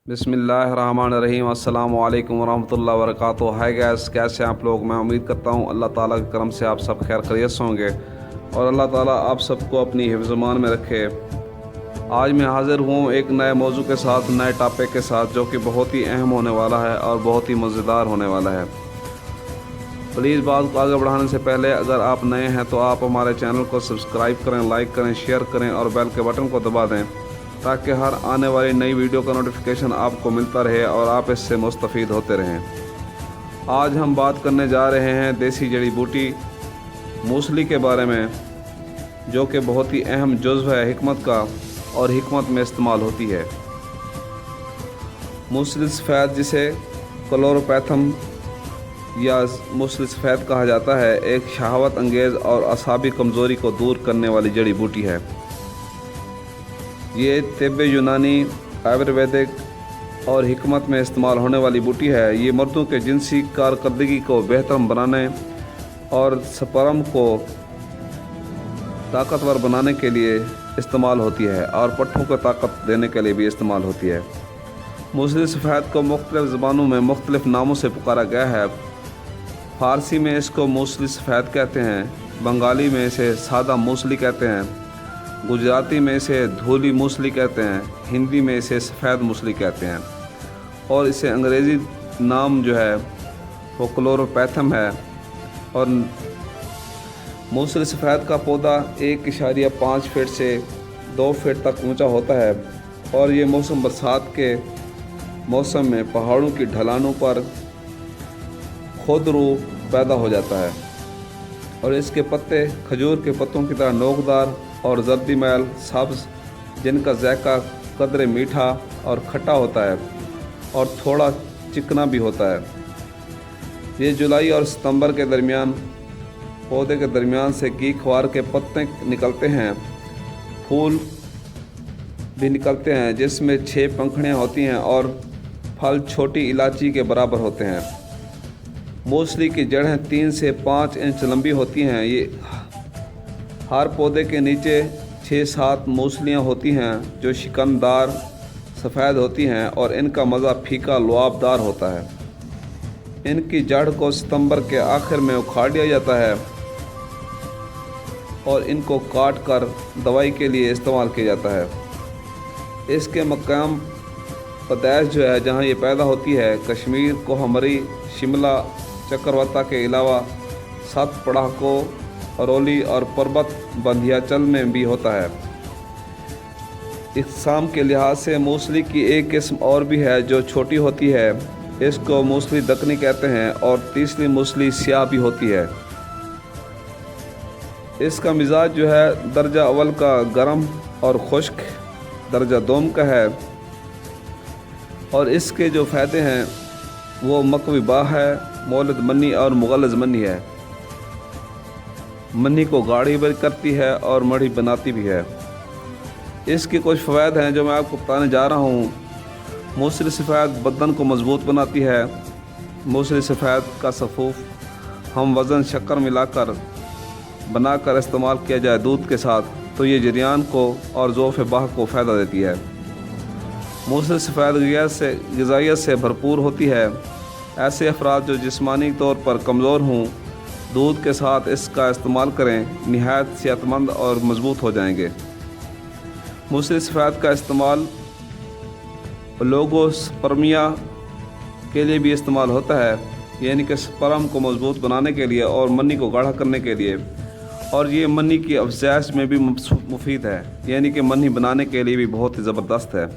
बिस्मिल्लाहिर्रहमानिर्रहीम। अस्सलाम वालेकुम वरहमतुल्लाहि वबरकातुहू। हाय गैस, कैसे हैं आप लोग। मैं उम्मीद करता हूँ अल्लाह ताला के करम से आप सब खैर खैरियत से होंगे और अल्लाह ताला आप सबको अपनी हिफ्ज़-ए-मान में रखे। आज मैं हाज़िर हूँ एक नए मौजू के साथ, नए टॉपिक के साथ, जो कि बहुत ही अहम होने वाला है और बहुत ही मज़ेदार होने वाला है। प्लीज़ बात को आगे बढ़ाने से पहले अगर आप नए हैं तो आप हमारे चैनल को सब्सक्राइब करें, लाइक करें, शेयर करें और बेल के बटन को दबा दें ताकि हर आने वाली नई वीडियो का नोटिफिकेशन आपको मिलता रहे और आप इससे मुस्तफ़ीद होते रहें। आज हम बात करने जा रहे हैं देसी जड़ी बूटी मूसली के बारे में, जो कि बहुत ही अहम जुज़्व है हिकमत का और हिकमत में इस्तेमाल होती है। मूसली सफ़ेद, जिसे क्लोरोपैथम या मूसली सफ़ेद कहा जाता है, एक शहावत अंगेज़ और असाबी कमज़ोरी को दूर करने वाली जड़ी बूटी है। ये तिब्ब यूनानी, आयुर्वेदिक और हिकमत में इस्तेमाल होने वाली बूटी है। ये मर्दों के जिनसी कारकर्दगी को बेहतर बनाने और स्पर्म को ताकतवर बनाने के लिए इस्तेमाल होती है और पट्ठों को ताकत देने के लिए भी इस्तेमाल होती है। मूसली सफ़ेद को मुख्तलिफ़ ज़बानों में मुख्तलिफ़ नामों से पुकारा गया है। फ़ारसी में इसको मूसली सफ़ेद कहते हैं, बंगाली में इसे सादा मूसली कहते हैं, गुजराती में इसे धूली मूसली कहते हैं, हिंदी में इसे सफ़ेद मूसली कहते हैं और इसे अंग्रेज़ी नाम जो है वो क्लोरोपैथम है। और मूसली सफ़ेद का पौधा 1.5 फीट से 2 फीट तक ऊंचा होता है और ये मौसम बरसात के मौसम में पहाड़ों की ढलानों पर खुद रू पैदा हो जाता है और इसके पत्ते खजूर के पत्तों की तरह नोकदार और जर्दी मैल सब्ज़, जिनका जायका कदरे मीठा और खट्टा होता है और थोड़ा चिकना भी होता है। ये जुलाई और सितंबर के दरमियान पौधे के दरमियान से गीखवार के पत्ते निकलते हैं, फूल भी निकलते हैं जिसमें 6 पंखुड़ियाँ होती हैं और फल छोटी इलायची के बराबर होते हैं। मूसली की जड़ें 3 से 5 इंच लंबी होती हैं। ये हर पौधे के नीचे 6-7 मूसलियाँ होती हैं जो शिकनदार सफ़ेद होती हैं और इनका मज़ा फीका लुआबदार होता है। इनकी जड़ को सितंबर के आखिर में उखाड़ दिया जाता है और इनको काट कर दवाई के लिए इस्तेमाल किया जाता है। इसके मकाम पैदाइश जो है, जहाँ ये पैदा होती है, कश्मीर, कोहमरी, शिमला, चक्रवाता के अलावा सत पड़ाको, अरौली और पर्वत बंधियाचल में भी होता है। इक़साम के लिहाज से मूसली की एक किस्म और भी है जो छोटी होती है, इसको मूसली दकनी कहते हैं और तीसरी मूसली स्याह भी होती है। इसका मिजाज जो है दर्जा अव्वल का गर्म और खुश्क दर्जा दोम का है और इसके जो फ़ायदे हैं वो मकवी बा है, मौलद मनी और मुगलज़ मनी है। मनी को गाढ़ी भी करती है और मढ़ी बनाती भी है। इसके कुछ फ़वाद हैं जो मैं आपको बताने जा रहा हूँ। मूसली सफ़ेद बदन को मजबूत बनाती है। मूसली सफ़ेद का सफ़ूफ हम वज़न शक्कर मिलाकर बनाकर इस्तेमाल किया जाए दूध के साथ तो ये जरियान को और ज़ोफ़ बाह को फ़ायदा देती है। मूसली सफ़ेद ग़िज़ाइयत से भरपूर होती है। ऐसे अफराद जो जिस्मानी तौर पर कमज़ोर हों, दूध के साथ इसका इस्तेमाल करें, निहायत सेहतमंद और मजबूत हो जाएंगे। मूसली सफ़ेद का इस्तेमाल लोगोस्पर्मिया के लिए भी इस्तेमाल होता है, यानी कि स्पर्म को मजबूत बनाने के लिए और मनी को गाढ़ा करने के लिए, और ये मनी की अफज़ाइश में भी मुफीद है, यानी कि मनी बनाने के लिए भी बहुत ही ज़बरदस्त है।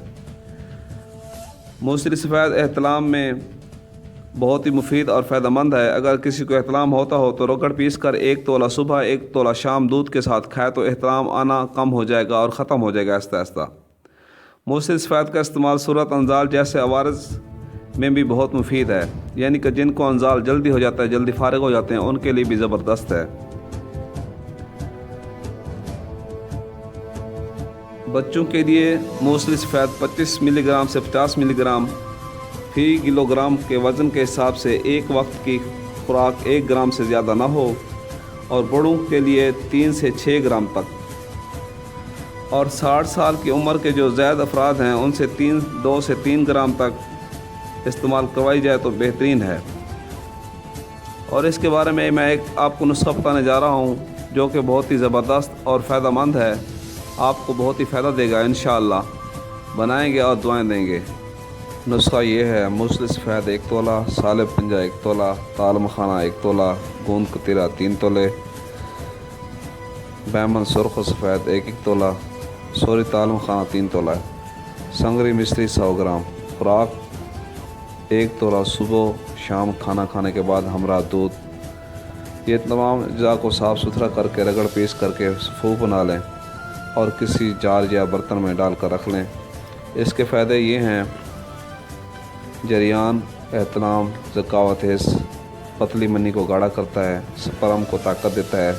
मूसली सफ़ेद एहतलाम में बहुत ही मुफीद और फ़ायदेमंद है। अगर किसी को एहतलाम होता हो तो रगड़ पीस कर 1 तोला सुबह 1 तोला शाम दूध के साथ खाए तो एहतलाम आना कम हो जाएगा और ख़त्म हो जाएगा आहिस्ता आहिस्ता। मूसली सफ़ेद का इस्तेमाल सूरत अंजाल जैसे अवारज़ में भी बहुत मुफीद है, यानी कि जिनको अंजाल जल्दी हो जाता है, जल्दी फारिग हो जाते हैं, उनके लिए भी ज़बरदस्त है। बच्चों के लिए मूसली सफ़ेद 25 मिलीग्राम से 50 मिलीग्राम फी किलोग्राम के वज़न के हिसाब से एक वक्त की खुराक 1 ग्राम से ज़्यादा ना हो और बड़ों के लिए 3 से 6 ग्राम तक। اور 60 سال کی عمر کے جو زائد افراد ہیں ان سے 2 سے 3 گرام تک استعمال کروائی جائے تو بہترین ہے۔ اور اس کے بارے میں ایک آپ کو نسخہ بتانے جا رہا ہوں جو کہ بہت ہی زبردست اور فائدہ مند ہے، آپ کو بہت ہی فائدہ دے گا انشاءاللہ۔ بنائیں گے اور دعائیں دیں گے۔ نسخہ یہ ہے: موصل سفید 1 تولہ، سالب پنجہ 1 تولہ، تال مکھانہ 1 تولہ، گوند کتیرہ 3 تولے، بیمن سرخ و سفید 1 تولہ، سوری تال مکھانہ 3 تولہ، سنگری مصری 100 گرام، خوراک 1 تولہ صبح شام کھانا کھانے کے بعد ہمراہ دودھ۔ یہ تمام اجزاء کو صاف ستھرا کر کے رگڑ پیس کر کے صفوف بنا لیں اور کسی جار یا برتن میں ڈال کر رکھ لیں۔ اس کے فائدے یہ ہیں: جریان، احتلام، ذکاوت حس، پتلی منی کو گاڑھا کرتا ہے، سپرم کو طاقت دیتا ہے،